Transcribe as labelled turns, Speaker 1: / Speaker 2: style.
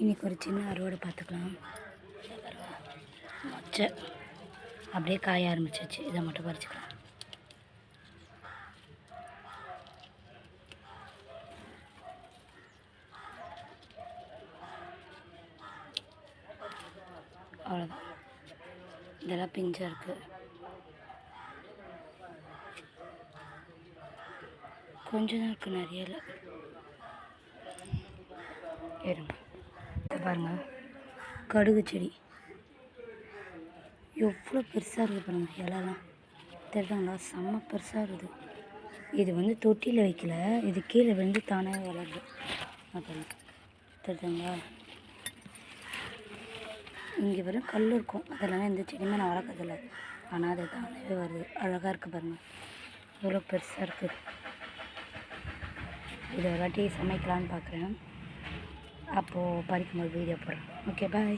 Speaker 1: இன்றைக்கி ஒரு சின்ன அறுவடை பார்த்துக்கலாம். மொச்சை அப்படியே காய ஆரம்பிச்சிச்சு. இதை மட்டும் பறிச்சுக்கலாம். அவ்வளோதான். இதெல்லாம் பிஞ்சாக இருக்குது. கொஞ்சம் தான் இருக்குது, நிறைய இல்லை. இருங்க, இதை பாருங்கள், கடுகு செடி எவ்வளோ பெருசாக இருக்குது பாருங்கள். இலலாம் தெரியுதுங்களா? செம்ம பெருசாக இருக்குது. இது வந்து தொட்டியில் வைக்கல, இது கீழே விழுந்து தானே வளருது. அப்புறம் தெரியுதுங்களா? இங்கே வெறும் கல் இருக்கும், அதெல்லாம் எந்த செடியுமே நான் வளர்க்கறதில்ல. ஆனால் அது தானே வருது. அழகாக இருக்குது பாருங்கள், எவ்வளோ பெருசாக இருக்குது. இதை ஒரு வாட்டி சமைக்கலான்னு பார்க்குறேன். அப்போது பறிக்கும்போது வீடியோ போடுறேன். ஓகே, பாய்.